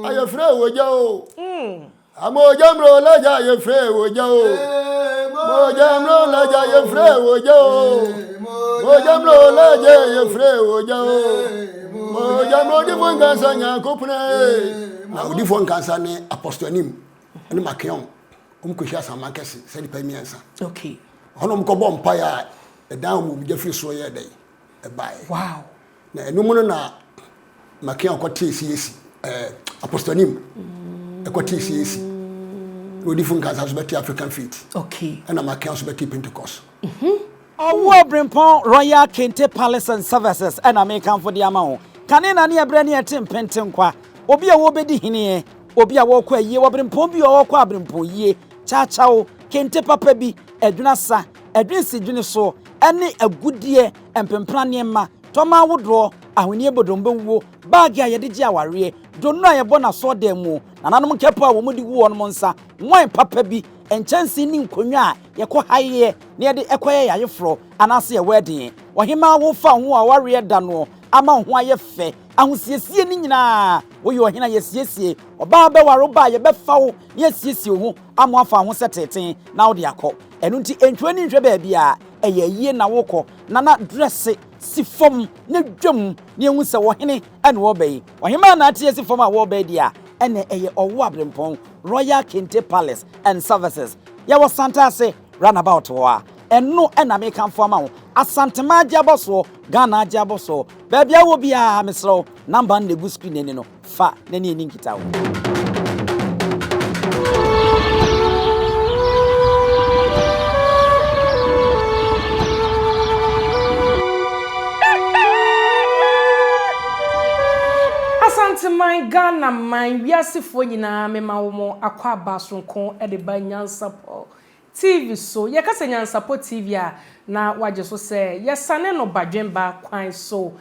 Aye frɛ woja o. Amojamro laja aye frɛ woja o. Mojamro laja aye frɛ woja o. Mojamro laja aye frɛ woja o. Mojamro di fo Nkansah Nyankopɔn. Na Odiifo Nkansah ne apostolim ne makeon. Umkuhia samakesi se di pamiensa. Okay. Hono mkobo mpaya edan mu bigafiri so ye dai. Ebae. Wow. Na enumu no na makeon kwati esi apostolim ekwati esi. Odiifo Nkansah so beti African Faith. Okay. Na makeon so beti Pentecost. Owo Brimpon Royal Kente Palace and Services and American for the amount. Kanena ni abrani atim pentenkwa. Obi a wo bedi hine obi a wo kwa ye wo Brimpon bi wo kwa Brimpon ye. Cha chao kente papa bi edwuna sa edwinsi dwune so ene agudie empempran ma toma wodro ahoniebodombe wo bag a yede gi aware donu a yebo na so dem mu nananom kepo a wo mudi wo no nsa wan papa bi enchansi ni nkonwa a yekɔ haye na yede ekoye yayefro anase ye wedding ohima wo fa ho a ware da no ama ho ayefe ahosiesie ni nyina wo ye ohina yesiesie oba be waro ba ye be fawo yesiesie ho amo afa ho seteten na wo de akɔ enu nti entwani nhwe ba bia eye yie na wokɔ na dress si fom na dwam ne ehu se wo hene ene wo bayi ohima na atie si fom a wo ba dia ene eye owo Abrempon Royal Kente Palace and Services ya wo Santa se runabout wa eno ena me kan fo ma wo asantema ajaboso Ghana ajaboso ba bia wo bia mesro number na gu screen ni no fa na ni nkita wo my Ghana man wiasefo nyina mema wo mo akwa abasonko e de ba Nyansapo TV so ye kasa Nyansapo TV a na waje so se ye sane no badwemba kwan so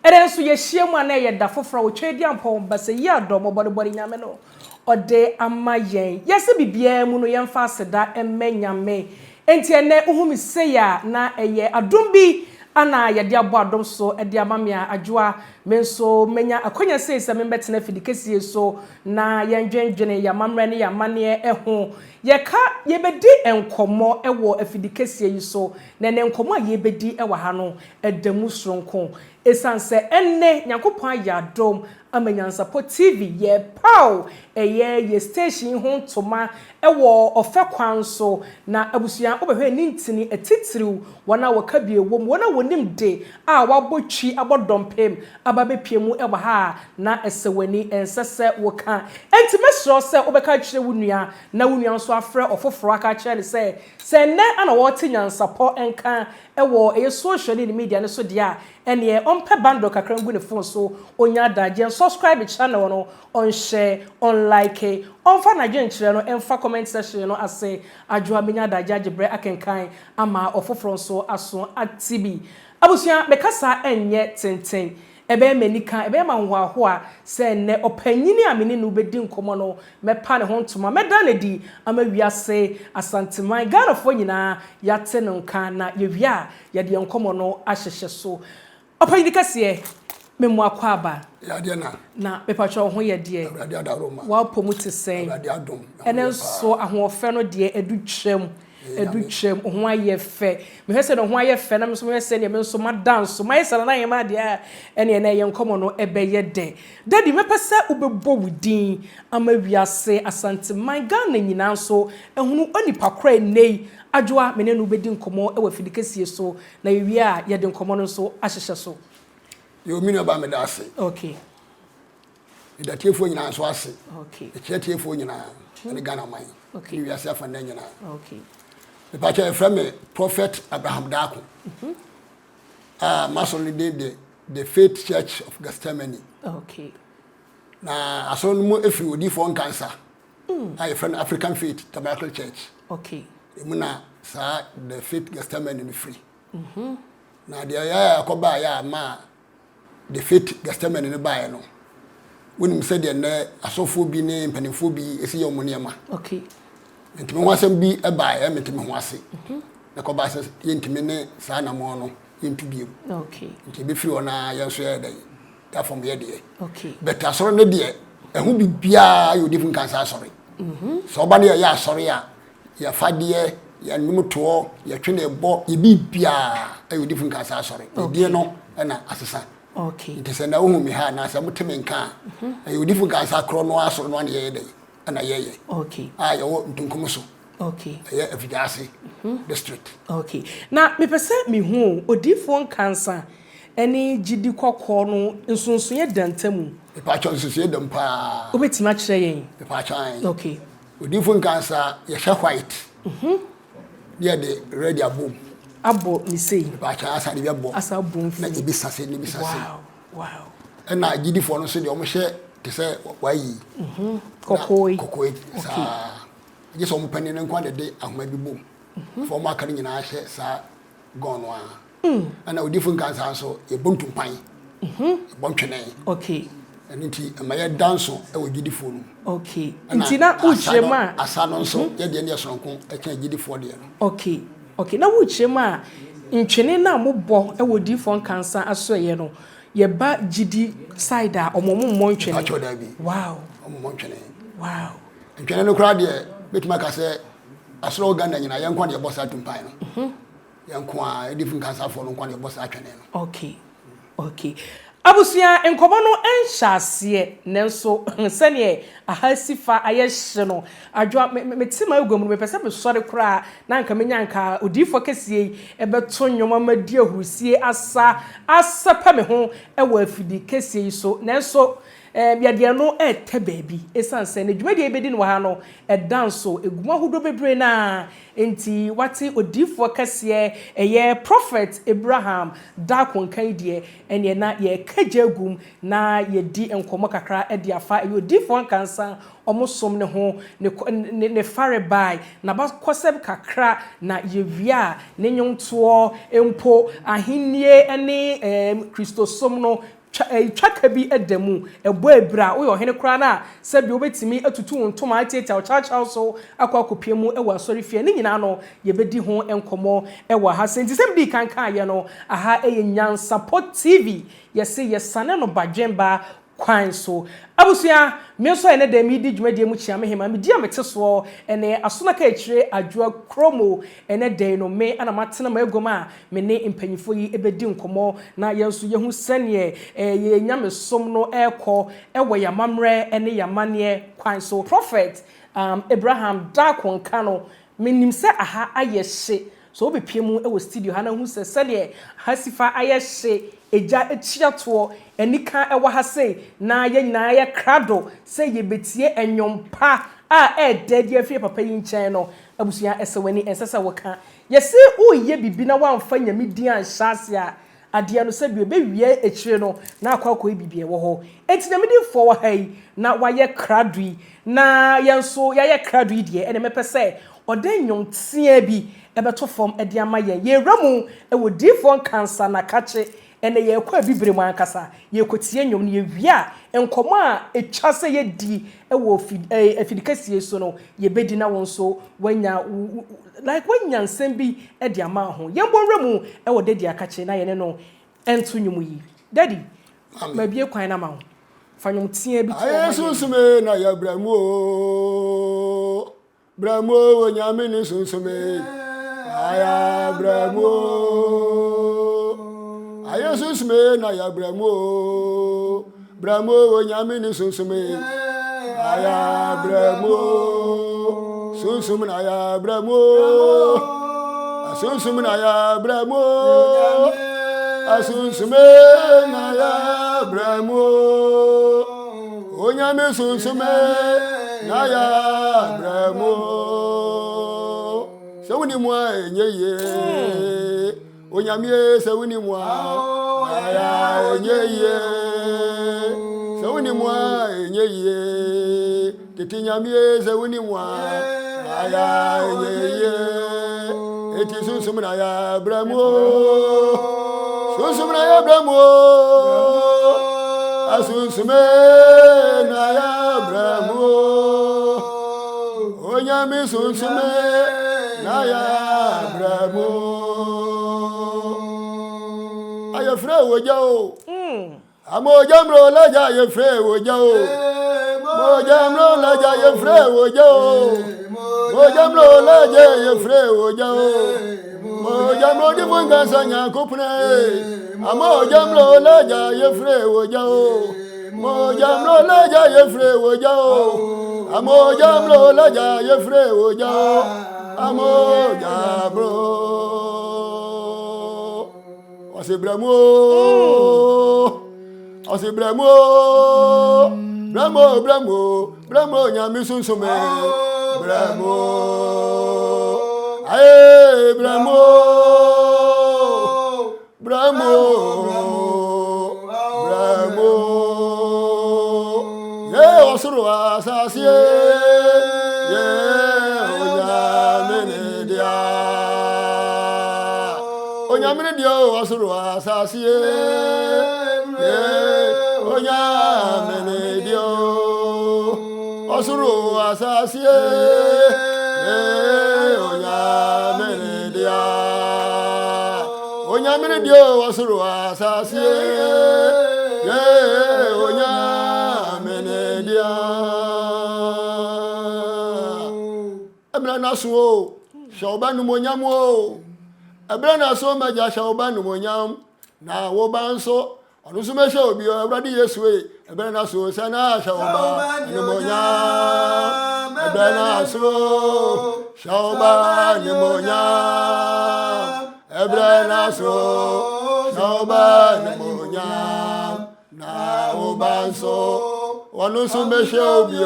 ere so ye hyiam ana ye da foforo wo twedi ampon ba se ye adom bodobodi nyame no ode amayen ye se bibia mu no ye mfa aseda emanyame enti ene uhumi se ya na eye adom bi ana yede abo adom so ede amamia adwoa menso menya akonya se membetena fidikesie so na yendwendwene ya mamre ne ya mane eho yeka yebedi enkomo ewo afidikesie yi so na ne enkomo a yebedi ewa ha no edamu sronko esanse enne Nyankopon ya adom ama Nyansapo TV ye paw ye station ho toma ewo ofekwan so na abusuan obehwe ni ntini etitiriw wana wakabie wom wana wonim de a wabotwi abodompem ababepiemu ewa ha na esewani ensese woka enti mesro se obeka kire wunua na wunua nso afre ofoforo aka kire se ne ana wote Nyansapo enka ewo social media ne so dia ene ompe bando kakrangu ne phone so onya daje subscribe channel no on share on like on fa na gyenkyere no emfa comment section no ase adwoa menya daje agebre akenkan ama ofoforo so aso atibi abusuan bekasa enye tenten ebe menika ebe ma ho a se ne opanyini amene no bedi nkomo no mepa ne ho ntoma meda na di ama wiase asanteman Ghana fo nyina yate no nka na yewia ye de nkomo no ahyehye so opanyini kase memu akwa aba ya de na mepacho ho ye de awrade adaroma wa pomuti sen awrade adom ene so ahofe no de edutwem ho aye fe me hese no ho aye fe na me so hese ne me so ma dance ma hese na ye ma de ene ene ye nkomo no ebeye de daddy me pese ubebo wudin ama wiase asanteman Ghana nyina so ehunu onipa kra nei adwoa me ne no bedi nkomo e wa fidikesie so na ye wi a ye de nkomo no so ahyehye so yo minu ba me da ase okay idatiefo nyina so ase okay etietiefo nyina ne Ghana man okay wi ase afa na nyina okay the patcher from me Prophet Abraham Dako masonry the Faith Church of Gethsemane okay na asonu mu efi Odiifo Nkansah I friend African Faith Tabernacle Church okay emuna sa the Faith Gethsemane ni free na dia ya akoba ya ma the Faith Gethsemane ni bae no wonim se de na asofo bi ne mpanimfo bi esi ye omuniema okay ntimi ho asem bi bae metimi ho ase na ko ba se yentimi ne sa na mo no yentubiem okay nti be free ona yenso ye dai that from here there okay but asoro ne de ehu bibia ye Odiifo Nkansah sorry so ba ne ya sorry a ya fadie ya numuto ya twene ebo ye bibia ye Odiifo Nkansah sorry die no na asesa okay nti se na wo mi ha na se muteme nka ye Odiifo Nkansah kro no asoro no ne ye dey na ye okay ye wo ntunkum so okay ye Afidase district okay na me pese me hu Odiifo Nkansah eni gidi kokko no nsonso ye dantamu e pa chon so ye dam pa obetima kire yen e pa chan okay Odiifo Nkansah ye sha white ye de ready abom abo ni sei e pa chan asa de abo asa bom na e bi sase ni bi sase wow na gidi fo no so de o mo hye te se wayi kokoi sa je so mo pani na nkwa de ahoma bi bom fo mo aka nyina hye sa gono a na Odiifo Nkansah so e bontum pan bontwene okay nti amaye danso e wo gidi fo no okay nti na uchrema asa no so ye de ne soronko e kan gidi fo de no okay okay na uchrema ntwene na mobɔ e wo Odiifo Nkansah aso ye no ye ba gidi side a omommo ntwene wow omommo ntwene wow ntwene no kra de betima ka se asoro Ghana nyina ye nkwa de bossa tumpan no yankwa Odiifo Nkansah fo no nkwa de bossa atwene no okay okay abusia enkomo no enhyase nenso sene ahasifa ayehye no adwa metima egwam no mepese be sori kra na nka menyanka Odiifo kesie ebeto nwoma madi ahurusie asa pa me ho ewa afidi kesie so nenso biade no baabi esanse ne dwumadi ebedi no ha no danso eguma hudo bebre na enti wati Odiifo kase eye prophet Abraham da konkan die ene na ye kagagum na ye di enkomo kakra de afa eye Odiifo Nkansah omosom ne ho ne fare bai na ba koseb kakra na ye wia ne nyonto empo ahinie ene Kristosom no twaka bi edamu ebo ebra wo yo hene kra na se bi obetimi atutu ntoma atete o chacha so akwa mu ewa asori fie ne nyina no ye bedi ho enkomo ewa ha senti se bi kankan ye no aha eye Nyansapo TV yesi yesane no badwemba kwan so abusia me so ene da mi di dwumadie mu chia me hema me di amete so ene asona ka ekire adwa kromo ene den no me ana matena ma egoma me ne impanyifo yi ebedi nkomo na yenso yehu sane ye nyame som no ekọ ewo ya mamre ene ya mane kwan so prophet Abraham da konka no menim se aha ayehye so obepie mu ewo studio ha na hu se sane hasifa ayehye eja echiato enika ewa ha sei na ye nyina ye krado sei ye betie enyompa a dead ye fie papa yi nchen no abusuya esewani ensesa woka ye se uye bibi na wamfa nyame di anhyase a ade no se bi obewie echire no na akwa bibi ewo ho enti nyame di fo ha yi na waye krado na yenso ye krado yi de ene mepese ode nyontia bi ebeto form ede ama ye ramu ewo Odiifo Nkansah na kache ene ye kwa bibire mu ankasa ye kotie nyom ne ye wia enkomo a etwa se ye di ewo afidikasie so no ye bedi na won so wanya like wanya nsem bi e di ama ho ye mbonwe mu ewo dedi akache na ye ne no entu nyum yi daddy ma bie kwan na ma ho fa nyom tie bi to ayesusume na ya bramu wonyame ne sunsume aya bramu ayesusume na ya bramu wonyame ne sunsume aya bramu sunsume na ya bramu sunsume na ya bramu asunsume na ya bramu wonyame sunsume na ya bramu sewuni mwa enyeye onyame sewuni mwa aya enyeye sewuni mwa enyeye tetinyame sewuni mwa aya enyeye eti sunsum na ya bramo sunsum na ya bramo asunsume na ya bramo onyame sunsume na ya bramo ayefre woja o amojamro laja ayefre woja o Mojamlo laja yefre wojo. Mojamlo laja yefre wojo. Mojamlo di Nkansah nyakopne. Mojamlo laja yefre wojo. Mojamlo laja yefre wojo. Mojamlo laja yefre wojo. Mojamlo. Osebramo. Osebramo. Bramo nyami sunsume. Bramo. Aye bramo. Ye osuru asasiye. Ye onyamene dia. Onyamene dia osuru asasiye. Ye onyamene dia. Osuru asasiye. Ye onyamene dia. Onyamene dia osuru asasiye. Ye onyamene dia. Ebrana so shauba no monyam o. Ebrana so maja shauba no monyam na wo banso onu so mesha obi Awurade Yesu e. Ebrana so sana shauba no monyam. Ebrana so shauba no monyam. Ebrana so shauba no monyam na wo banso onu so mesha obi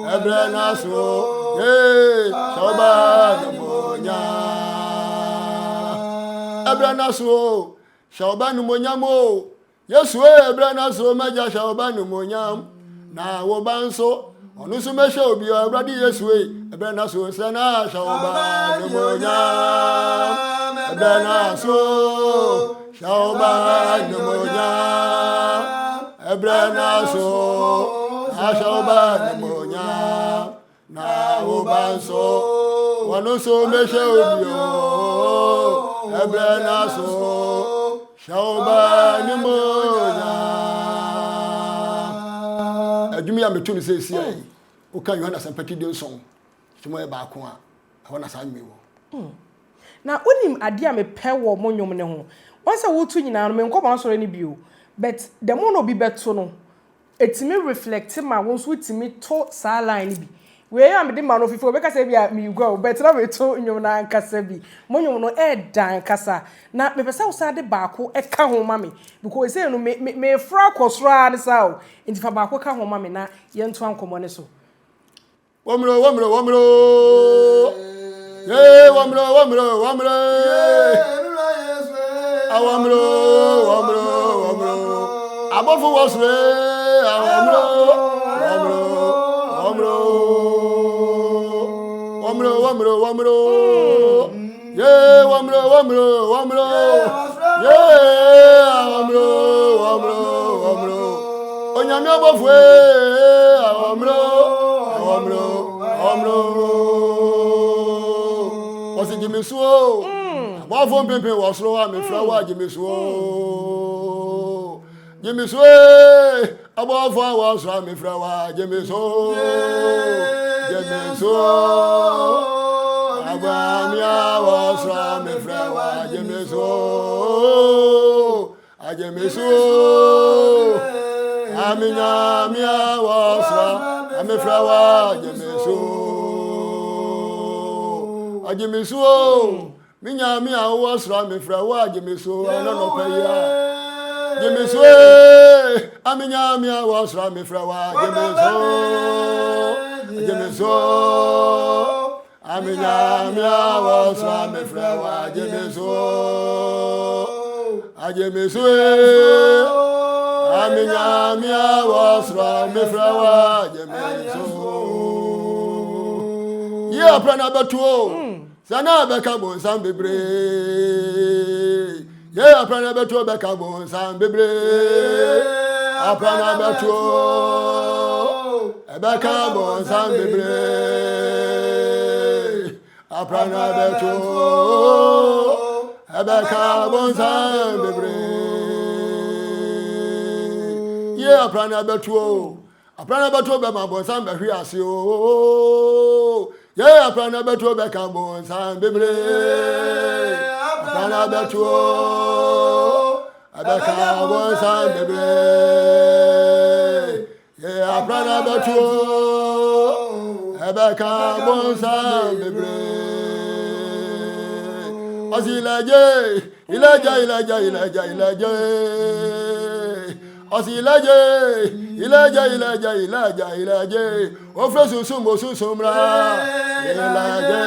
Ebrana so shauba no monyam. Ebrana so shauba no monyam o. Yesu Ebrana so maja shauba no monyam na wo banso onu so mesha obi Awurade Yesu Ebrana so sana shauba no monyam. Ebrana so shauba no monyam. Ebrana so shauba no monyam na wo banso onu so mesha obi Ebrana so shauba no monyam. Adwumi ya metu ne sesi ai o kan Yohana sampati de nson timo e ba ko a wona sa nwe wo na onim ade a mepɛ wo monyom ne ho onse wotu nyina no menko ba soro ne bio but the mono bi beto no etimi reflect ma won so etimi to sa line bi we am de ma no fifo be kasa bi a me go but na we to nyom na Nkansah bi monyom no dan kasa na me pesa wo sa de baako e ka ho ma me because say no me fra kosra ne sa o enti fa baako ka ho ma me na ye nto ankomo ne so wamro ye wamro awamro abofu wasre awamro ye wamro ye awamro onyame abofu awamro osi jimiso abofo pempe wasro wa me fra wa jimiso abofo wasro me fra wa jimiso abamia wasro me fra wa jimiso aminya mia wasro me fra wa jimiso Ajimiso minya mi awo sra me fra wa ajimiso no paya Ajimiso aminya mi awo sra me fra wa ajimiso aminya mi awo sra me fra wa ajimiso aminya mi awo sra me fra wa ajimiso Yeah, prana betuo. Sana beka bon sam bebre. Yeah, prana betuo beka bon sam bebre. Prana betuo. Beka bon sam bebre. Prana betuo. Beka bon sam bebre. Yeah, prana betuo. Aprana beto be ma bonsan be hwe ase o. Yeah, aprana beto be ka bonsan bebre. Aprana beto abeka bonsan bebre. Yeah, aprana beto abeka bonsan bebre. Asilaje, ilaja. Asilaje, ilaja. Ofre susumra. Ilaje.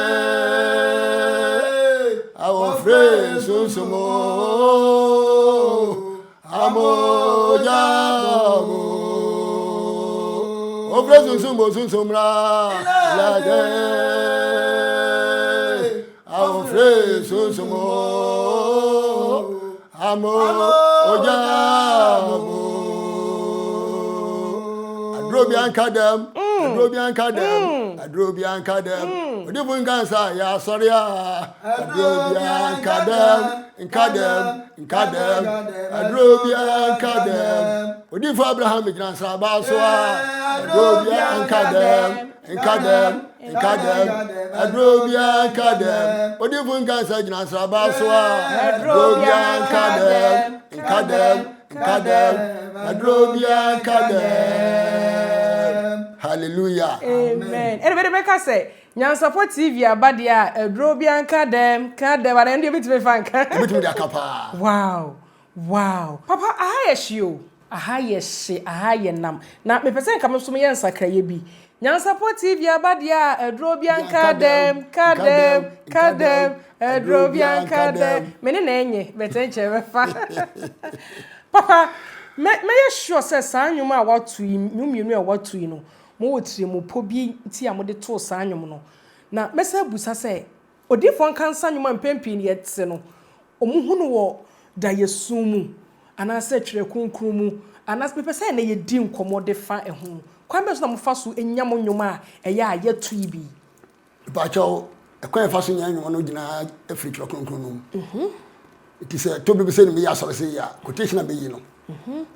Ofre susumo. Amojamu. Ofre susumra. Ilaje. Ofre susumo. Amojamu. Adrobian kadem. Odiifo Nkansah ya sorry ya. Adrobian kadem. Adrobian kadem. Odiifo Abraham Nyansapo basoa. Adrobian kadem. Adrobian kadem. Odiifo Nkansah Nyansapo basoa. Adrobian kadem. Adrobian kadem. Hallelujah. Amen. Anybody make us say Nyansapo TV abadia Adrobian kadem but end bit me fan ka. Bit me akapa. Wow. Papa ahayeshio. Ahayenam. Na me pese nka me so me yansakra ye bi. Nyansapo TV abadia Adrobian kadem Adrobian kadem. Me ne enye betenche befa. Papa me sure say san nwuma a watu nwumienu a watu no mo wotire mo pobi ti amode to san nwum no na mesa busa say Odiifo Nkansah nwuma mpempi ne yetse no omuhunu wo da yesumu anase twere kunkun mu anas me pese na ye di nkomo de fa ehu kwan be so na mo fa so enyam nwuma a eye a yetu ibi ba chawo ekwan fa so nyam nwuma no gina afri twere kunkun mu it is to be say me ya so say ya quotation be yi no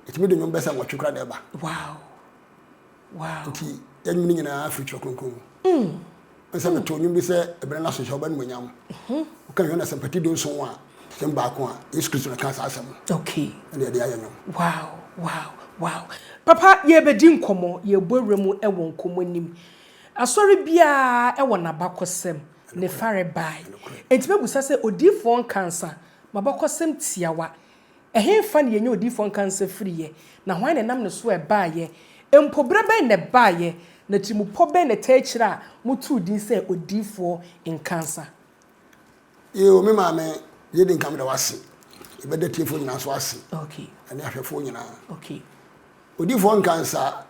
it me do nyum besa wo twekra de ba wow ti yanyu ni nyina afri twere kunkun nsa me to nyum bi say ebere na so shoba no nyam o kan yo na sympathy do so a tem ba ko a Yesu Kristo na kan sa asem okay and dey ayanyum wow papa ye bedi nkomo ye boremu e won nkomo nim asori bia e won abakosem ne fare bai enti mebusa se Odiifo Nkansah mabakosem tiawa ehemfa ne yenye Odiifo Nkansah friye na hwan ne nam ne so e baaye empobre ben ne baaye na timupo ben ne taachira mutu din se Odiifo Nkansah yo me maame ye din kam da wase e bede tiefo nyina so ase okay ani ahwefo nyina okay Odiifo Nkansah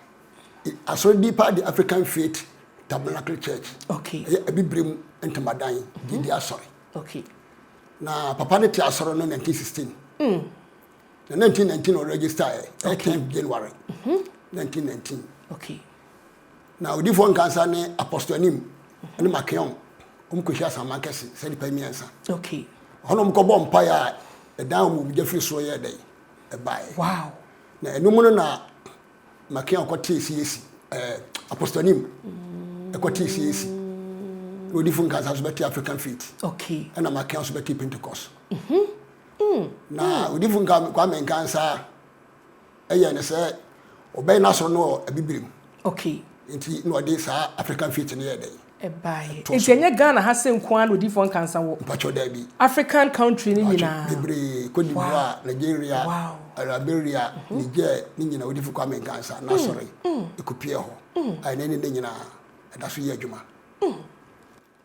aso deeper the African Faith Tabernacle Church okay e bibrem entamadan di asori okay na papa ne ti asoro no 1916 na 1919 o register okay January 1919 okay na Odiifo Nkansah ne apostle anim ne makeon umkohia samankese se di pamiensa okay hono mko mpa ya edan mu bi jafiri so ye dai e bai wow na enum no na makeon kwete CAC apostle anim kwete CAC Odiifo Nkansah so beti African Faith okay na makeon so beti Pentecost na Odiifo Nkansah ne se obey na so no abibirim okay enti no dey sa African Faith ne ye dai e bai enti enye Ghana ha se nkoan Odiifo Nkansah wo mpacho da bi African country ni nyina bebre Cote d'Ivoire Nigeria Liberia Niger ni nyina Odiifo Nkansah na sorry ekopie ho ai ne nyina da so ye adwuma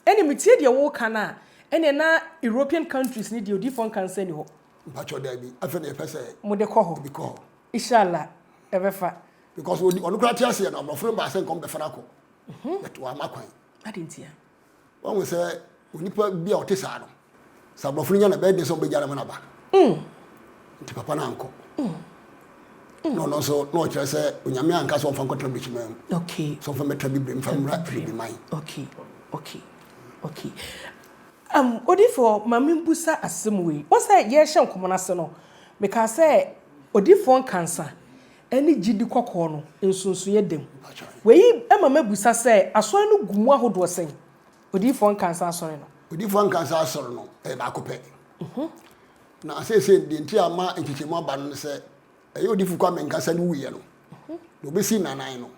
eni mitie de wo kana eni na European countries ni de Odiifo Nkansah ni ho mpacho da bi afa ne pese mo de ko ho bi ko inshallah ebefa because onu kra tia se na obofro ba se nkom be fara ko that wa makwan adentia won we say onipa bia otesa no sa obofro nya na be de so be jara na ba nti papa na anko no so no kire se onyame anka so mfa nkotra bichi mam okay so mfa metra bi brem fa mra bi mai okay Odiifo mamimbusa asemwe wo say ye hye nkomo na se no because say Odiifo Nkansah eni gidi kokko no ensunsun ye dem we ema mabusa say asori no gumu ahodo sen Odiifo Nkansah asori no Odiifo Nkansah asori no ba kope na asese de nti ama enkichemu aba no se Odiifo kwa Nkansah no wuye no no besi nanan no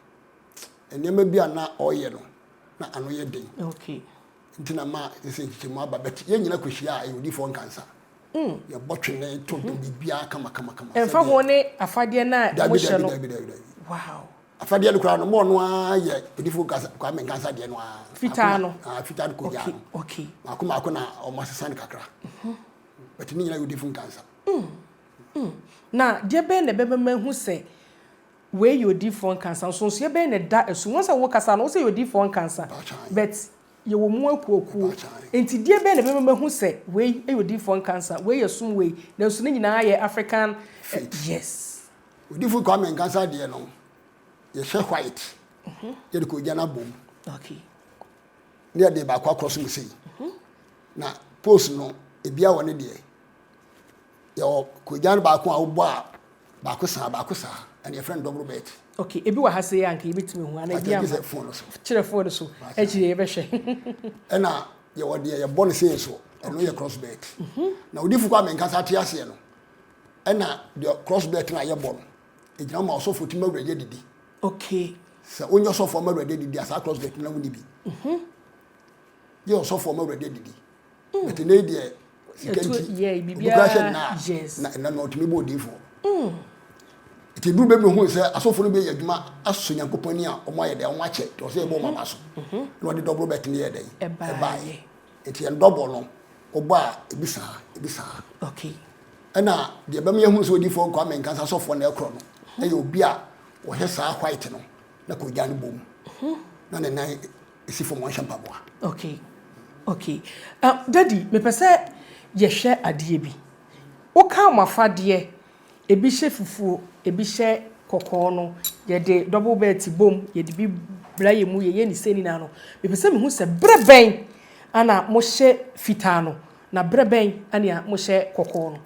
enema bia na oye no na ano ye den okay ntina ma ese enkichemu aba bet ye nyina kwehia Odiifo Nkansah ya botwene to bibia kama enfa ho ne afade na mo hye no wow afade no kra no mo no aye Odiifo kwa Nkansah de no fita no fita ko ya okay akoma na o masesa ne kakra but ni nyina Odiifo Nkansah na de be ne bebe mahu se we Odiifo Nkansah so ye be ne da esu won se wo kasa no se Odiifo Nkansah but ye wo mu akuoku enti die be ne be mahu se we Odiifo Nkansah we yesum we na esu ne nyina ye African yes Odiifo kwa Nkansah de no ye she white ye de ko jana bom okay ne de ba kwa cross mu sei na post no ebia woni de yo ko jana ba ko awbo a ba ko sa and your friend double bet okay ebi wa hase ya nka ebitime hu ana ebi am kire phone so eji ebe hwe na ye wode ye bone sei so eno ye cross bet na Odiifo kwa Nkansah ate ase no na the cross bet na ye bone ejina ma so foti mawrade didi okay so onyo so for mawrade didi asa cross bet na woni bi ye so for mawrade didi but na die sikanti yeah bibia yes na no tumi bo Odiifo ti bu be hu se asofo no be yadwuma aso Nyankopani a omo aye de won ache to se ebo mama so no de double bet ne ye den e baaye eti en double no obo a ebisa okay na de be me hu se Odiifo kwa Nkansah asofo na ekro no e obi a wo hesa white no na ko gya ne bom na ne nan esi fo mo champaboa okay daddy me pese ye hwe ade bi wo ka mafade ebi hye fufuo ebi hye kokko no ye de double bet bom ye de bi braye mu ye ni seni na no me pese me hu se breben ana mo hye fita no na breben ana mo hye kokko no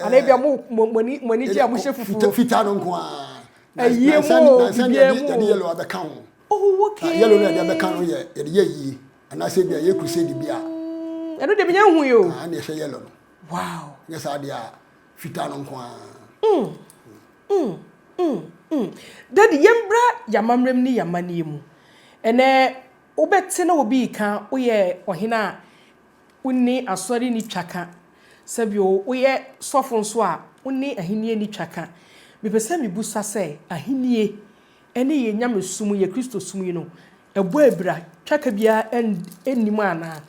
ana bia mo ni ji a mo hye fufuo fita no nko a aye mo bia mo yellow abeka ho okay yellow na de abeka no ye de yi ana se bia ye crusade bia eno de bia hu yo ana ye hye yellow no wow yes adia fita no nko a daddy yembra yamamrem ni yamani mu ene obete na obi ka oye ohina unni asori ni twaka sabio oye sofo nso a unni ahinie ni twaka mepese mebusa se ahinie ene ye nyamesum ye Kristo sum yi no ebo ebra twaka bia ennimu ana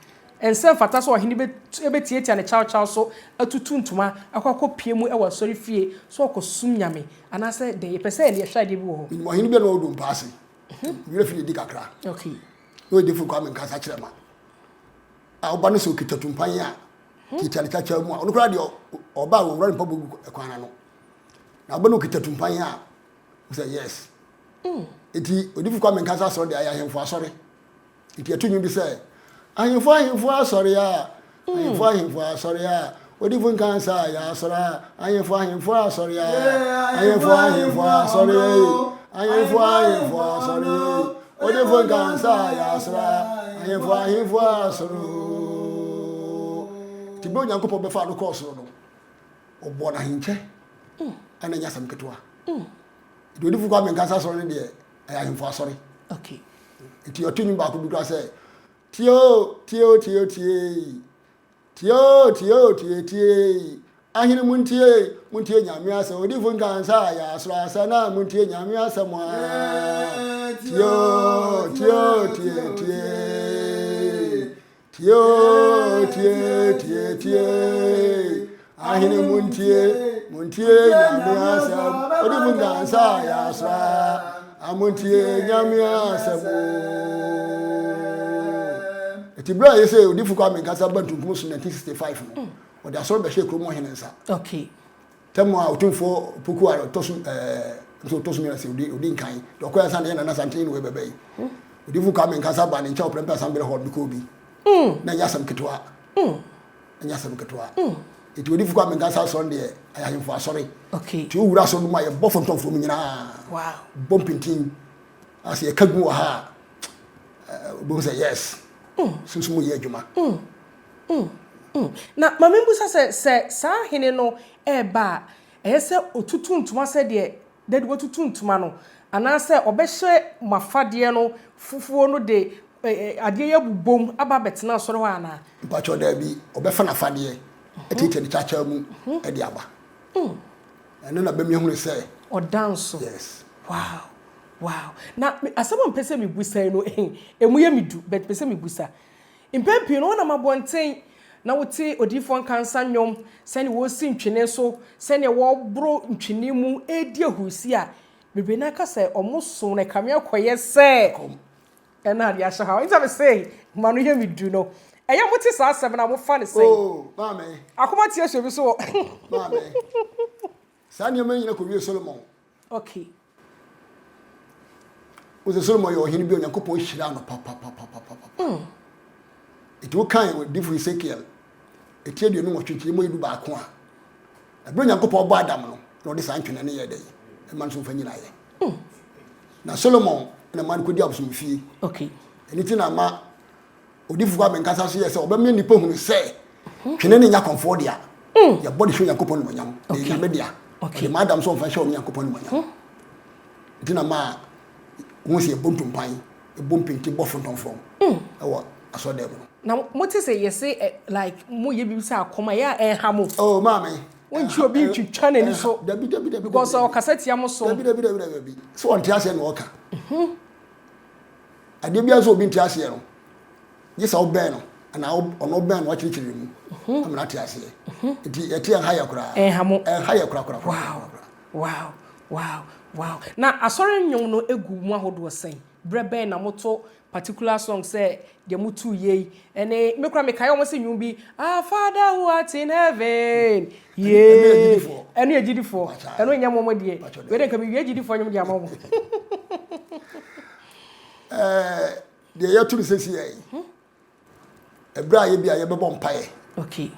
ense fata so ohini ebetietia ne chaw so atutu ntuma akwakopie mu e wasori fie so okosum nyame anase de yepese ne yehwade bi wo ho mo ohini bia no odum paase wire fie di kakra okay no Odiifo kwa Nkansah kire ma a oba no so kitatumpan a kitale chacha mu a onukura de oba wo wura mpa bogu ekwana no na oba no kitatumpan a say yes eti Odiifo kwa Nkansah so de ayahemfo asori eti atunyu bi say ahemfo asori a ahemfo asori a Odiifo Nkansah ya asora ahemfo asori a ahemfo asori ahemfo asori Odiifo Nkansah ya asora ahemfo asori tibo Nyankopon be fa no course no obo na hinche ana nya sam ketewa Odiifo kwa Nkansah asori ne de ahemfo asori okay enti otunu ba ko bi kwa say Tio ahini muntie nyame asa Odiifo Nkansah ya asra asa na muntie nyame asa mo tio ahini muntie nyame asa Odiifo Nkansah ya asra amuntie nyame asa mo Tibra yese Odiifo kwa Nkansah bantunkum so 1965 no o da so be hwe kromo henensa okay temo a otumfo poku a tosu tosu mi ase odi nkan do ko yansa na santin no we bebe Odiifo kwa Nkansah ba ne ncha oprempa assembly hall bi ko bi na nyasam ketwa it Odiifo kwa Nkansah Sunday ayahemfo sorry okay ti owura so no ma ye bofo ntonfo mu nyina wow bumping as ye kagu wa ha bo say yes sunsu mu ye adwuma na mamembu se sa hene no eba ehse otutu ntuma se de dade wotutu ntuma no anase obehye mafade no fufuo no de ade ye bubom aba betena soro wa na mpacho da bi obefa na fade etete ni chacha mu e de aba eno na bemi hunu se odanso yes wow na asaba mpese mi busa no emu ye midu but pese mi busa impempi no na mabonten na wote Odiifo Nkansah nyom sene wo si ntwene so sene wo bro ntwene mu edi ahusi a bebe na ka se omoso na kame akoye se ena dia sha ha inza be say manu ye midu no eya moti sa 7 na mo fa ne say oh mama akoma tie hwe bi so mama sani me nyina ko wie Solomon okay o Solomon yo hini bi onyankopon hira no papa it will kind with different Ezekiel. A tell you no more to mo yidu ba ko a. E bro nyankopon bo Adam no. No this antwene ne ye dey. E man so fanyina ye. Na Solomon na man ko di abusum fie. Okay. Anything na ma Odiifo kwa Nkansah so ye se obeme nipa hunu se. Twene ne nya komfo dia. Ya body show nyankopon no nyam. E media. Okay. The madam so fa show nyankopon no nyam. Ntina ma won se bontum pan. E bompinti bofon from. Ewo aso dem no. Na moti say yes like mo ye bi say akoma ya enhamo oh mama wonchi obi twitwa nani so dabi because o kaseti am so dabi so on tiase no oka ade bia so obi tiase no yesa oben no ana ono ben no akirikiri mu amna tiase eti en haya kura enhamo haya kura wow na asori nyom no egu mu ahodo sen brebe na moto particular song say the mutu ye ene me kura me kai omo se nyum bi Father who art in heaven ye ene agidifo ene nya momo de we den ka me wi agidifo nyum de amawo de ya tu se si ye ebra ye bia ye bebo mpae okay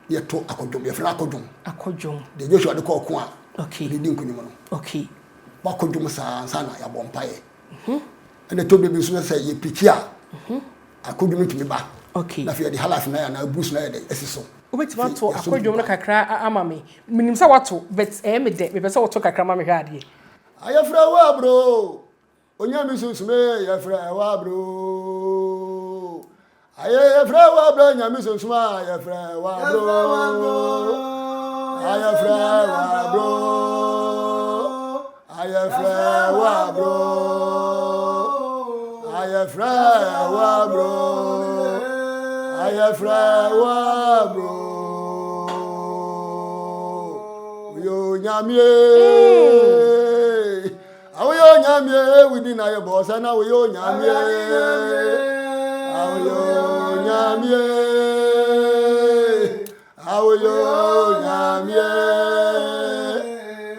ye to akodum ye fra akodum de Joshua de ko ko a okay de din kunyum no okay ba kodum sa na ya bo mpae and to be so say ye pikia akodum tumi ba okay na fe de halaf na ya na boost na ya de esiso obetima to akodum no kakra ama me minim sa wato but me de me pese wato kakra ma me hwa ade ayafra wa bro onyami sunsume yafra wa bro ayafra wa bro nyami sunsuma ayafra wa bro ayafra wa bro ayafra wa bro ayafra wa bro ayafra wa bro yo nyamie awoyo nyamie within na your boss na awoyo nyamie awoyo nyamie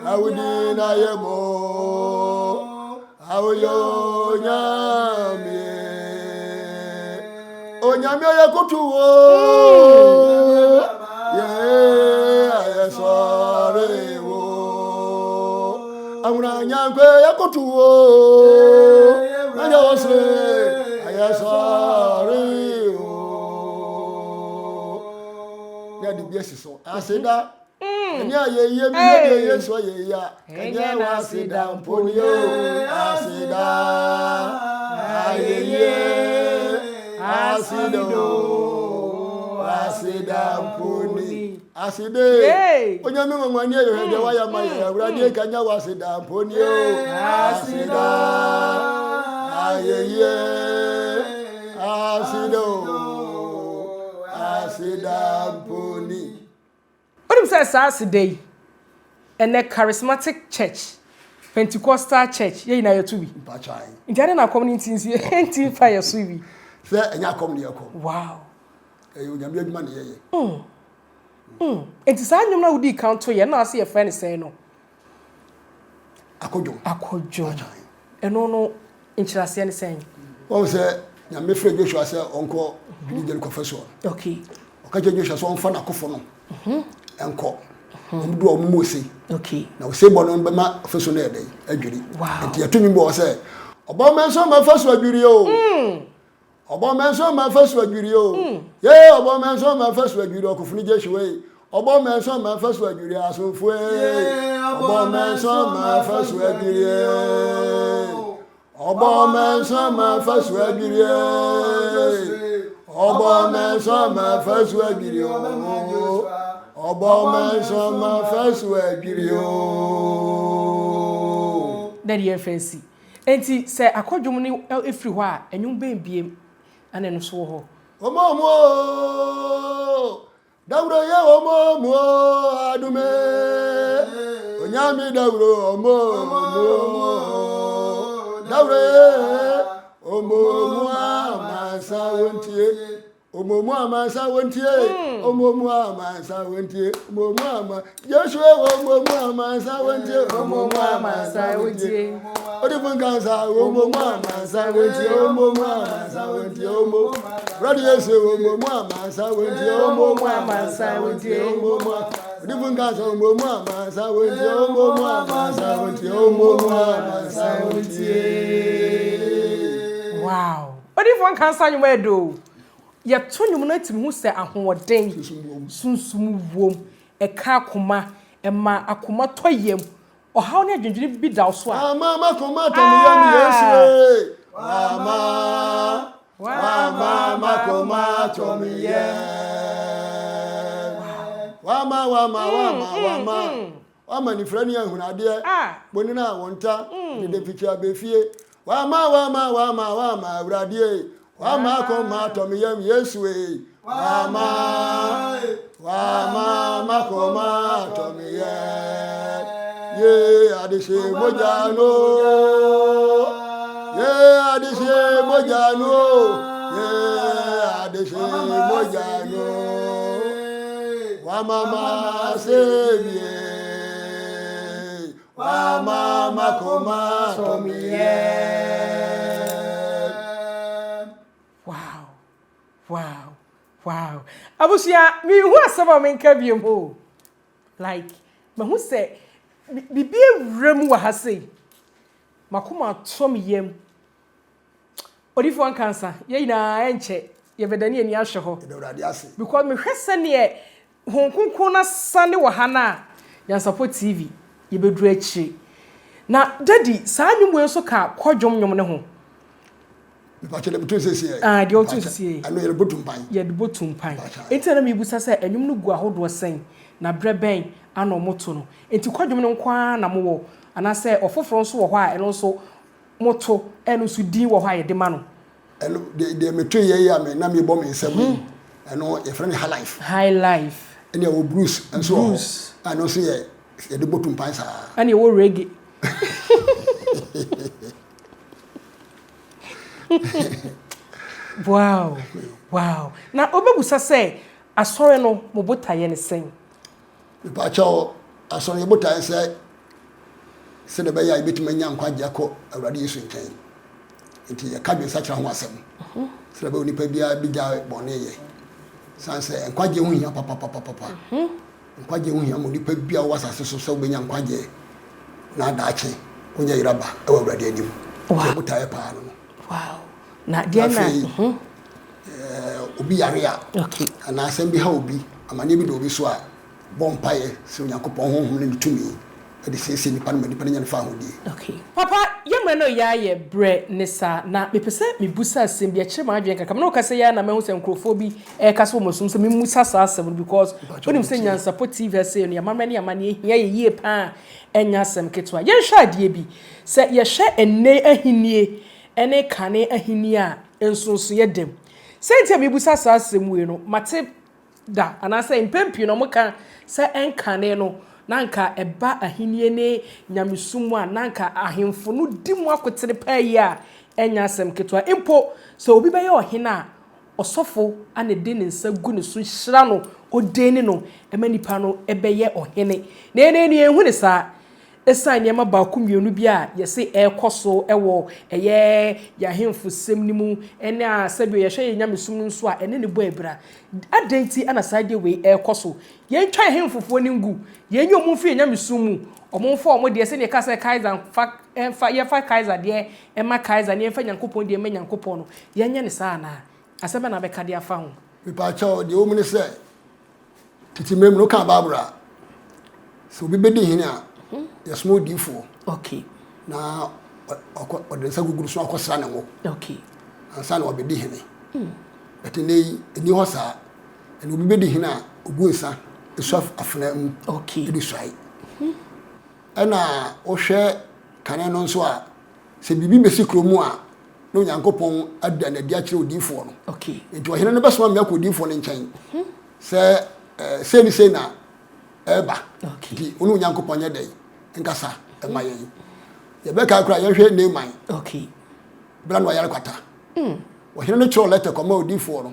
awithin na your mo awoyo nyamie o nyamie ya kutuwo yeah sorry amuna nyankwe yakotuwo anya wose aya sorry ya di biesi so asida enya ye mi ye yeso ye ya enya wasida mponio asida ayeye asida mponi aside onyame mamani yo hede waya maye awrade kanya wasida mponi asida ayeye asida mponi onim say Saturday ene charismatic church Pentecostal church ye na yetubi pachai njane na community nsi enti fire so bi se enya community yako wow onyame adwuma ne yeye enti sa nyom na wudi count ye na ase ye friend say no akodwo eno no inchirase ne say o se nyame frɛ Joshua se onko bidi jeli confession okay ka je Joshua so onfa na kofo no enko omdu omumosi okay na we say bono be ma feso na edey adwiri enti yatumi bo say obo menso ma feso adwiri o obo menso ma feso adwiri o ye obo menso ma feso adwiri okofuni Joshua obo menso ma feso adwiri asofo obo menso ma feso adwiri obo menso ma feso adwiri obo menso ma feso adwiri obo menso ma feso adwiri daddy FNC enti say akodwom ni efiri ho a enwum bembiem ane no so ho omomo dawro ye omomo adume onyami dawro omomo dawro omomo amasa wontie omomo amasa wontie omomo amasa wontie omomo ama Joshua omomo amasa wontie omomo amasa wontie Odiifo Nkansah omomo amasa wontie omomo amasa wontie omomo radio say omomo amasa wontie omomo amasa wontie omomo Odiifo Nkansah omomo amasa wontie omomo amasa wontie omomo amasa wontie wow Odiifo Nkansah nyuma edo ya tonwum na tim hu se ahoden sunsum wom eka akoma ema akoma toyem ohaw ne adwendwene bi da so a mama akoma tomiyam Yesu mama akoma tomiyam wama ni frani ahunade boni na wonta de picha befie wama awrade wama akoma tomiyam Yesu wama akoma tomiyam ye adise mojano ye adise mojano wama sebie wama akoma tomiyam wow abusia mi hu asaba men ka biem ho like ma hu se bibi ewrem wa ha sei makoma tom yem Odiifo Nkansah ye ina enche ye bedani ani ahwe ho because me hwese ne honkonkon na sane wa ha na Nyansapo TV ye beduru achi na daddy saa nwum enso ka kodwom nwum ne ho Bachele butu sesi de o tu sesi anu ye botum pan ye de botum pan enti na me busa se enwum no gu ahodo sen na breben ana omoto no enti kodwom no kwa na mo wo ana se ofoforo nso wo ho a eno nso moto eno nso din wo ho a ye de ma no eno de meto ye ya me na me bo me nsem eno ye friend high life ene wo Bruce enso ano so ye de botum pan sa ane wo reggae wow na obebusa say asore no mo botaye ne sen ba chawo asore botaye say se de be ya betima nya nkwaje akọ awrade Yesu nkan enti ya kadwe sakira ho asem se de be onipa bia bija bone ye sanse nkwaje hu hia papa nkwaje hu hia mo nipa bia wasase so so benya nkwaje na daache onya iraba e awrade anim botaye pa no wow na dia na obi yarea okay ana asem bi ha obi amane bi do obi so a bompaye se Onyankopon honhom ne tumi e de sese nipa no nipa nya fa hodi okay papa yemre no ya ye bre nisa na mepese mebusa asem bi akire ma adwen kaka me no kase ya na mehu se nkrofo bi e kase wo masum se memusa sa asem because onim se Nyansapo TV se no ya mamane amane hia ye yie pa enya asem ketwa ye hwa adie bi se ye hwe enne ahinie ene kane ahini a ensonso ye dem sentia mebusa sa asem we no mate da anasa impempi no moka se enkane no nanka eba ahini ne nyamesumu a nanka ahemfo no dimu akotere pa yi a enya asem ketwa impo so obi be ye ohina osofo ane de ne nsa gu ne so hyira no odeni no emanipa no ebe ye ohene ne ehunu sa esan niema ba ku mienu bi a ye se ekoso ewo eye ya hemfo sem ni mu ene a sabi ye hwe nyamesum nso a ene ne bo ebra adenti ana side we ekoso ye ntwa hemfofo ni ngu ye nyo mu fi nyamesum mu omomfo omo de se ne ka se kaiser fa ye fa kaiser de e ma kaiser ne fa nyankopon de ma nyankopon no ye nya ne sa na asema na be ka de afa ho mi pa cha de o mu ne se titi mem no ka babura so bi bedi hini a yes mo Odiifo okay na o de sa guguru so akosra na wo okay ansa na obedi hini betene eni hosa eni obi bedi hini a ogu nsa esu afena mu okay edu swai ana o hwe kanen no nso a se bibi besi kromu a no nyankopon ada na dia kire Odiifo no okay enti o hene no besoma me akọ Odiifo no nkyɛn se ni se na eba okay onu nyankopon nye dai Nkansah emaye ye be ka akra ye hwe ne man okay bra no yare kwata o hene no chiro letter koma Odiifo no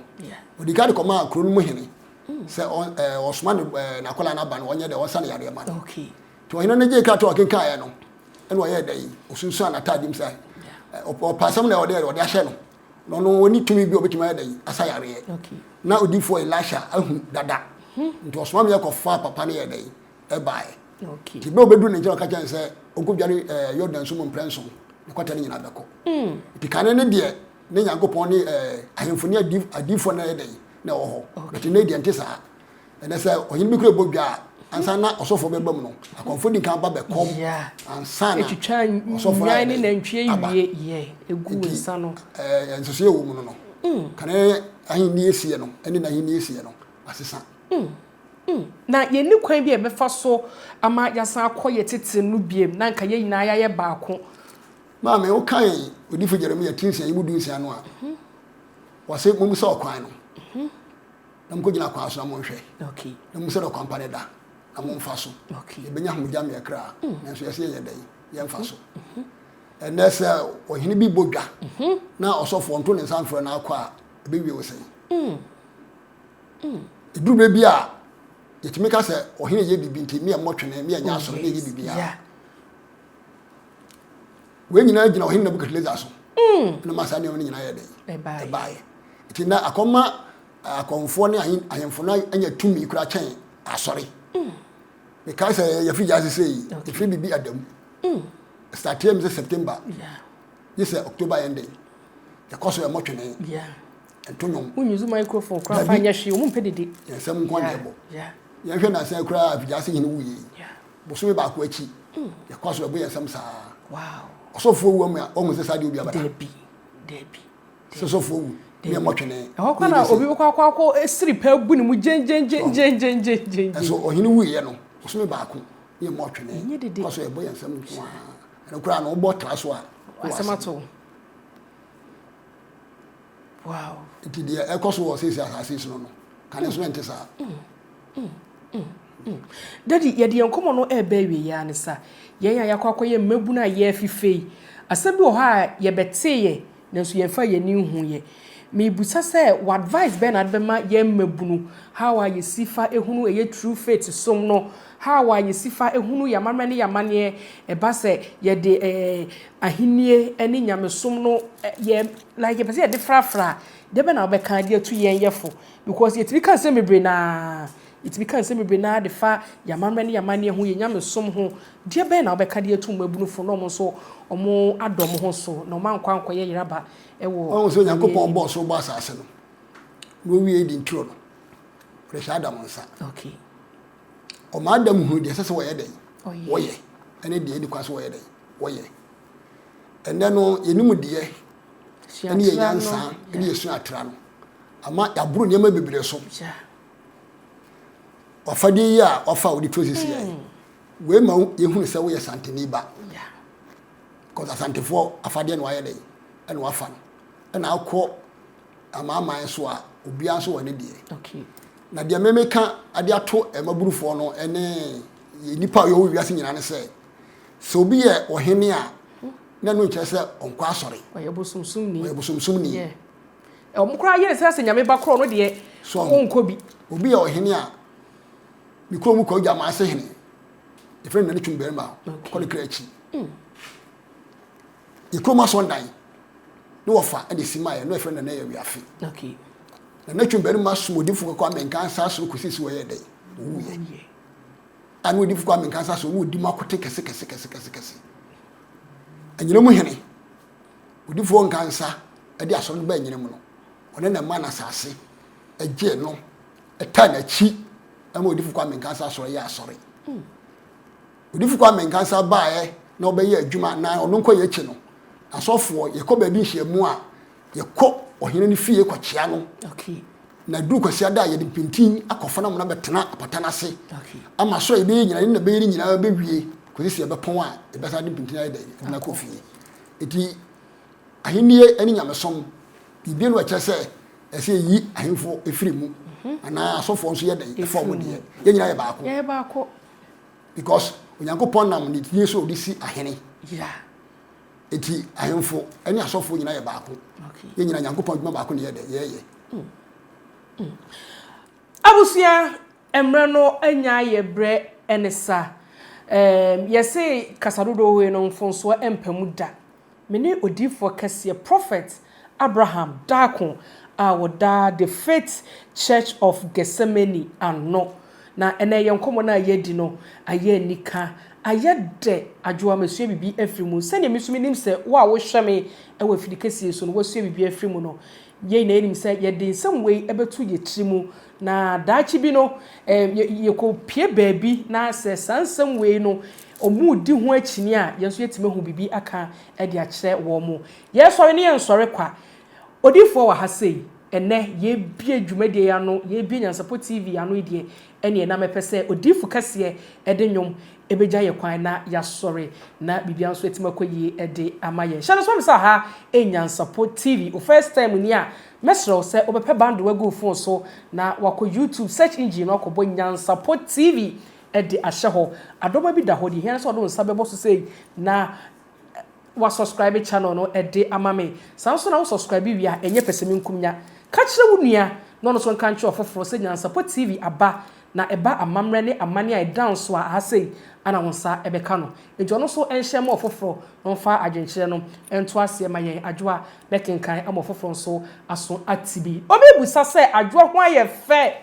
odika de koma akro no mu hene se osman na kola na ba no onye de osa na yare ma okay to hene no je ka to kenka ya no eno ye dai osunsu anatadim sai o pasam na o de ahye no no oni tumi bi obetima ya dai asa yare okay na Odiifo Elisha ahu dada nti osman me yakofa papa ne ye dai e bae okay ti be obedu ne nje ka chan se ogodware Yordan so mprenso ne kwata ne nyina beko ti kane ne de ne nyankopon ne ahemfoni Odiifo na ye dai na wo ho but ne de ntesa ene se oyin bi kure bodwa ansa na osofo be bam no akonfo di kan ba be kom ansa na etwitwa osofo nyan ne nantwie wie ye egu nsa no enso ye wo mu no kane ahin ni esie no ene na ahin ni esie no asesa na ye ni kwan bi e be fa so ama yasan akoye tete no biem na nka ye nyina ya baako ma me o kan Odiifo Jeremia tinsia yibudu nsia no a wase mum se okwan no na mko gina kwa so na mo hwe okay na mum se do kwampa ne da na mo mfa so okay e benya homja me kra na so yese ye dai ye mfa so ene se ohini bi bodwa na osofo nto ne sanfro na akwa e be wie wo sei eduru bi a yetimi ka se ohini ye bibi nti me motwene me anya so ne ye bibi a we nyina gina ohini na bukatleza so na masane oni nyina ye dai e bae iti na akoma akonfo ne ahemfo na anya tumi kura chen asori because ya fi just say if bibi adam start here in September this October ending ya koso ya motwene entonyo unyizu microphone kura fanya hwe mu mpedede ya sam nkwa debo ya hwe na say kura afijase hine wuye boso ba ko achi ya koso ya bo ya sam sa wow osofo wu am ya o nse sade obi abada debi sofo wu me motwene hokwana obi kwakwa esiri pa bu ni mu jenjenjenjenjenjenjen so ohini wuye no osome ba ko ye motwene koso ya bo ya sam nkwa na kura no bo tra so a asemato wow iti de ekoso wo sesi asase no no kan so ntesa daddy ye de enkomo no e ba wie ya ne sa ye ya yakwa ye mabu na ye afifei asabi wo ha ye beteye nanso ye fa ye ni hu ye me busa se what advice Bernard be ma ye mabunu how are you sifa ehunu eye true faith som no how are you sifa ehunu ya mamane ya mane e ba se ye de ahinie eni nyamesom no ye like ye de frafra de be na be kan de tu yen yefo because ye tiri kan se mebre na it because se mebre na de fa ya mamane ya mane hu ye nyamesom ho de be na be kan de tu mabunu fo no mo so omo adom ho so no man kwankwa ye yiraba ewo o so nyankopon boss so boss ase no no wie di ntro no pressure adam nsa okay o ma adam hu de sese wo ye den wo ye ene de kwaso wo ye den wo ye ene no yenimu de ene ye yansa ene ye su atra no ama yaburu ne ma bebere so ofade ya ofa wo di process ya we ma ye hu se wo ye santeni ba because asantefo afade no aye den ene wafa no ena akọ amama so a obi anso wone die okay na dia memeka ade ato emaburufo no ene nipa yo wiase nyina ne se so obi ye ohene a na no kire se onko asore oyebosumsum ni yeah omkura ye se nyame ba kro no de onko bi obi ye ohene a mikro mu ko gya ma se hene a friend and Chumberma, call the Crechi. You come us one night. No offer and the Simaya, no friend and we are free. Okay. The nature very much smooth difficult come and Nkansah so could see where they. And we difficult come Nkansah so would democratic a sick. And you know, Mohini, we do for Nkansah, a dear son Ben, you know, when a man assassin, a general, a time a cheat, and we difficult come Nkansah so yeah, sorry. We difficult come Nkansah by no be a Juma now or no quay channel. And so for your cobe be she more, your cook or any fee quachiano. Okay. Na do kwasia da ye de pintin akofana mo na betena apatana se okay ama so e be nyina ne be nyina be wie kwesi e be pon a e be sa de pintin ayi da na kofi eti ahenie ani nyamesom bibie no a kyese e se yi ahemfo efiri mu ana asofo nso ye da e fo mo de ye nyina ye baako because onyankopon nam ne tie so odisi ahene yeah eti ahemfo ani asofo nyina ye baako okay ye nyina nyankopon dwuma baako ne ye da ye Abusia emrano anya yebre enesa yese kasadodo we no mfonso empamuda mene Odiifo kase prophet Abraham Dako awoda the Faith Church of Gethsemane ano na ene yenkomo na yedi no aye nika ayede adwoa mesue bibi afrimu sene mesumi nim se wa wo hweme e wa fidikase so no wasue bibi afrimu no ye na enim se ye de some way ebetu ye trimu na daachi bi no ye ko pie baabi na se sansam we no omu di ho akini a ye so yetime ho bibi aka e de a kire wo mu ye so ne ye nsore kwa Odiifo wa ha sei ene ye bie dwumade ya no ye bie Nyansapo TV ya no de ene na mepese Odiifo kase e de nwom ebeja ye kwan na ya sore na bibia nso etima koyi e de amaye shana so msa ha Nyansapo TV o first time ni a mesro se obepe band wagu phone so na wako YouTube search engine no ko bo Nyansapo TV e de ahye ho adoma bi da ho de hian so do nsa bebo so sei na wa subscribe channel no e de amame sanso na wo subscribe wi a enye pesemi nkumnya ka kire wo nua no no so nka nche ofoforo se Nyansapo TV aba na eba amamre ne amane a down so a sei ana wonsa ebeka no ejo no so enhye ma ofoforo no fa adwenkyere no ento ase ma yen adwoa bekenkan ama ofoforo so aso atibi omebusa se adwoa ho aye fe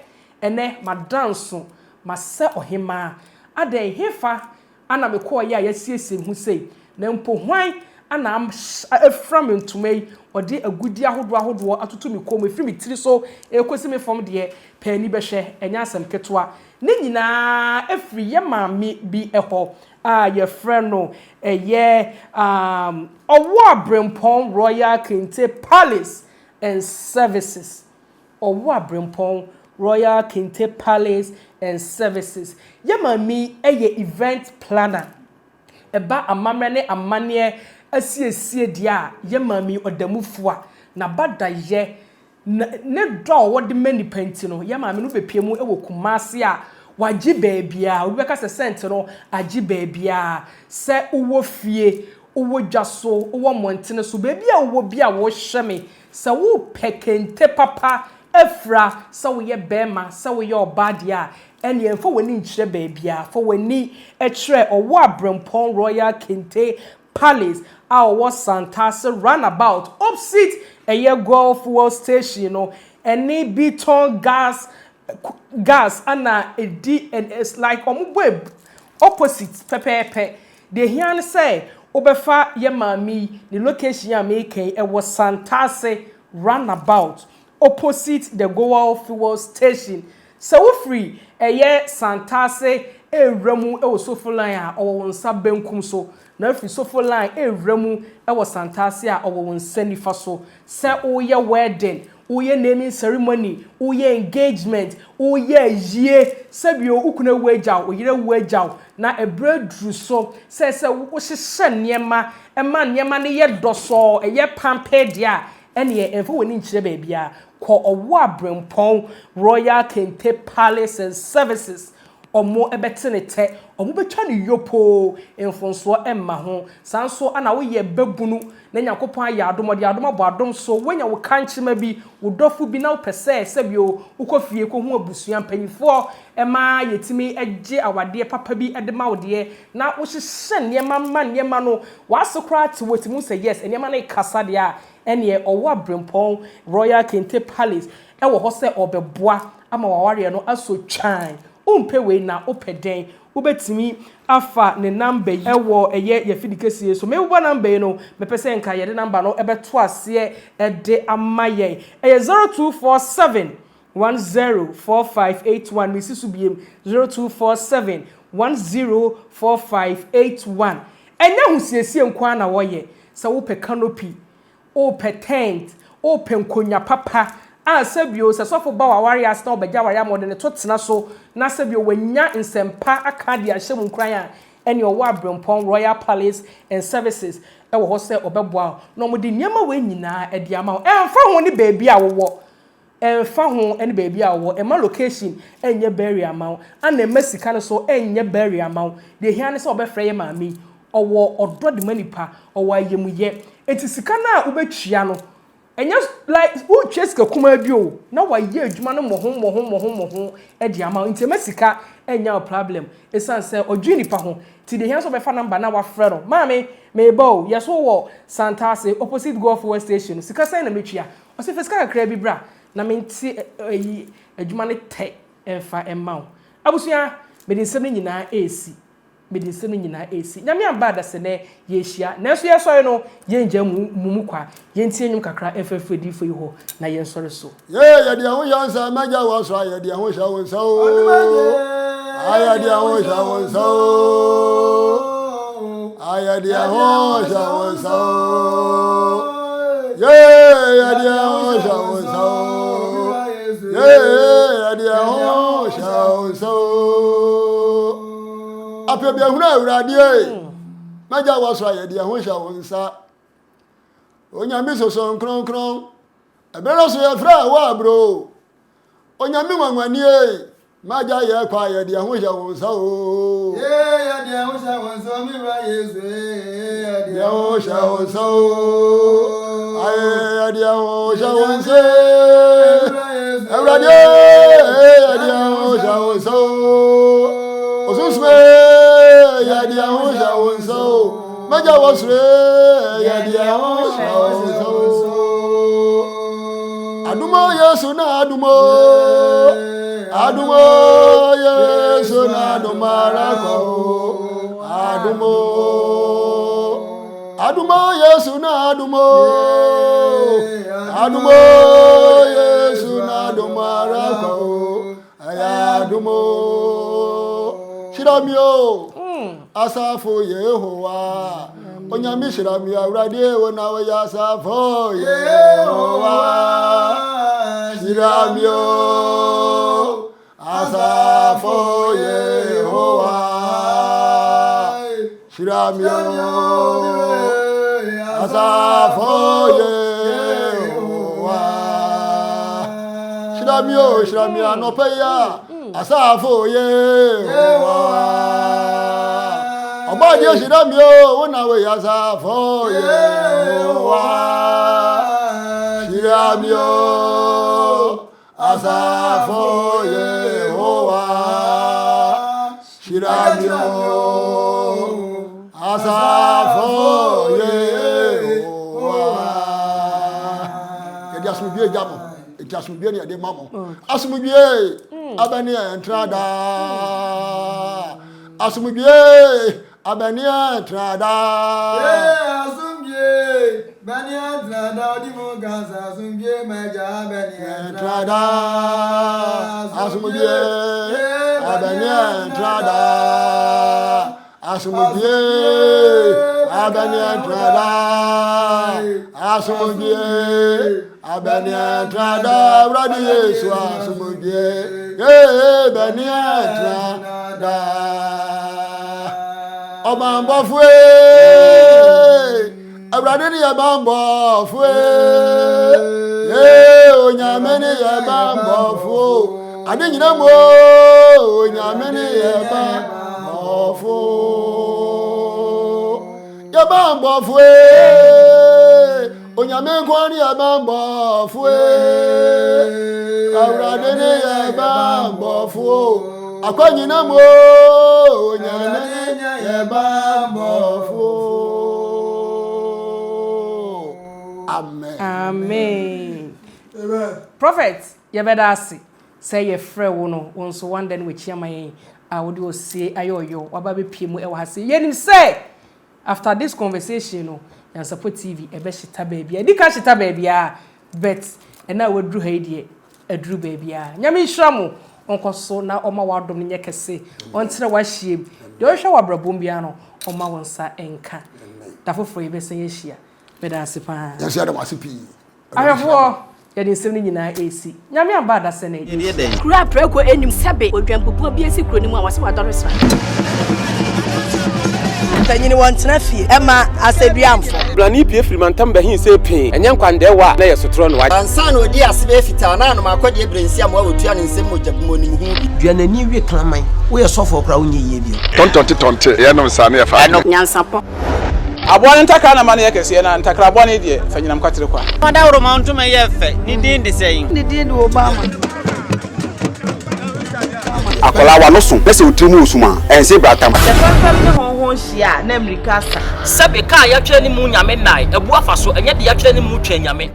ene ma dance ma se ohema aden hefa ana mekọ ya yasiesie hu sei na mpo hwan ana afram ntumai odi agudi ahodo atoto mi kom efiri mi tiri so ekosi mi fom de pani behwe enya asem ketwa ne nyina efiri ye maami bi eho a ye friend no eye owo abrempon Royal Kente Palace and Services owo abrempon Royal Kente Palace and Services ye maami eye event planner eba amamre ne amane asiesie dia ye mami odamufua na bada ye ne do wo de mani panti no ye mami no bepiemu ewo kumase a wagi baabia obi beka se sent no agi baabia se uwo fie uwo dwaso uwo montene so baabia uwo bia wo hweme se wo pekente papa efra se wo ye bema se wo ye obadia ene enfo wani nkyire baabia fo wani ekire owo abrempon Royal Kente Palace our Santase runabout opposite a Gulf War Station no any beton gas ana edi and it's like web opposite pepepe the hian say obefa ye mami the location ya make e was Santase runabout opposite the Gulf War Station so free a Santase ewramu e wo sofolan a owo nsa benkum so na afi sofolan ewramu e wo Santase a owo nsa nifa so se oye wedding oye naming ceremony oye engagement oye yie sebio ukuna wejaw oyire wejaw na ebredru so se wo hyehye niema e ma niema ne ye doso e ye pampe dia ene enfo woni nkyire baabia ko owo abrempon Royal Kente Palace and Services omo ebete ne te omo betwa ne yopo enfonso emma ho sanso ana wo ye babunu na Nyankopon aye adom de adom abo adom so wenya wo kanchema bi wo dofo bi na wo pese sebio ukofie ko hu abusua mpanyifo ema yetimi agye awade papa bi edema wo de na wo hyehye niema no wasokra te wotimu say yes niema na ikasa de a ene owo abrempon Royal Kente Palace ewo ho se obeboa ama waware no aso twan umpe we na opeden ubetimi afa ne number ewo eye ye fidikesie so me wo number no me pese nka ye de number no ebeto ase ede amaye eye 0247 104581 misisu biem 0247 104581 enya husiesie nkwa na woye se wo pe canopy o pe tent o pe nkonya papa asebio se sofo ba waware asta obegya ware amode ne totena so na sebio wanya nsempa akade ahyem nkran a ene owo abrempon Royal Palace and Services ewo ho se obeboa no mo de niam we nyina ede ama emfa ho ne baabi a wo emfa ho ene baabi a wo ema location enye bury ama ana emasika ne so enye bury ama de hia ne se obefra ye maami owo odo de manipa owo ayemuye etisika na ubetwia no enya like who cheska kuma bio na wa ye adwuma no moho e di ama nti masika enya problem esan say odwini pa ho ti de hianso be fa number na wa frɛ no maame me bow yeso wo Santase opposite Golf West Station sika sai na metwia o se fiska kakra bi bra na menti adwuma ne te emfa emma abusua me de nsɛm nyina esi medicine nyina esi nyame amba da se ne ye hia na so ye so no ye nja mumu kwa ye ntie nyum kakra efefu Odiifo yi ho na ye nsore so ye de ho yansa maja wo so ye de ho sha won so aya de ho sha won so aya de ho sha won so ye de ho sha won so ye de ho sha won so Appiah huna urade maja waso ayede ho hya wonsa onyame soso nkronkron ebere so ye fra wa bro onyame wanwani maja ye kwa ayede ho hya wonsa o ye ho hya wonsa mi ra yesu ye ho hya wonsa o ayede ho hya wonsa urade ayede ho hya wonsa osusme ya dia ho sha wonso maja wasre ya dia ho sha wonso adumo yesu na adumo yesu na adumarako adumo yesu na adumo yesu na adumarako ayadumo shiramio asafo Yehowa onyame shiramio awrade wona we asafo Yehowa shiramio asafo Yehowa shiramio asafo Yehowa shiramio anopeya asafo Yehowa Oba Dieu shiramio wona we asafo Yehowa shiramio asafo Yehowa shiramio asafo Yehowa Ediasmubie jamo Ediasmubie ni ade mamo asmubie abani entrada asumubie abani entrada asumubie bani entrada Odiifo Nkansah asumubie maja abani entrada asumubie abani entrada asumubie abani entrada asumubie abani entrada bradi Yesu asumubie bani entrada Obambofwe Abrade ni yabambofwe onyame ni yabambofwe ade nyina mo onyame ne yeba mbofo yeba mbofo onyame kwani yeba mbofo awrade ne yeba mbofo akwanyina mo onyame ne yeba mbofo. Amen. Amen. Prophet, you better see. Say your friend wono onso one day we chiama I would go say ayoyo wababe piemu e wa se yenim say after this conversation no Nyansapo TV e be shita baby e di ka shita baby a bet e na wadru ha die adru baby a nyame hiramu onkoso na oma wadom nye kese ontere wa hiem de o hwa wabrabom bia no oma wonsa enka dafofo e be sen ye hia better asipa Yes, I don't want to pee. ayofo ya din sem ni nyina AC nyame amba da se na e kura preko enim sebe odwampopo bi esi kro ni mu a wase wadore sra tanyini wantena fie ema aseduamfo blani pie frimantam be hin se pin enye nkwande wa na yesotro no wa ansa na odi asebe fita na no makode ebrensi am wa wotua ne nsem mojabmo ni hu bi duanani wie klaman wo ye sofo kra wonye yie bi tontonte ye no nsa na ye fa Nyansapo abone ntakra na mane yakese na ntakra abone de fanyinam kwatere kwa mada woro mantuma ye fe ni din de sey ni din Obama akola wa no so pese otrimu osuma ense bratam the family ne honhon hia na America sa sebe ka ya twani mu nyame nai ebu afa so enye de ya twani mu twa nyame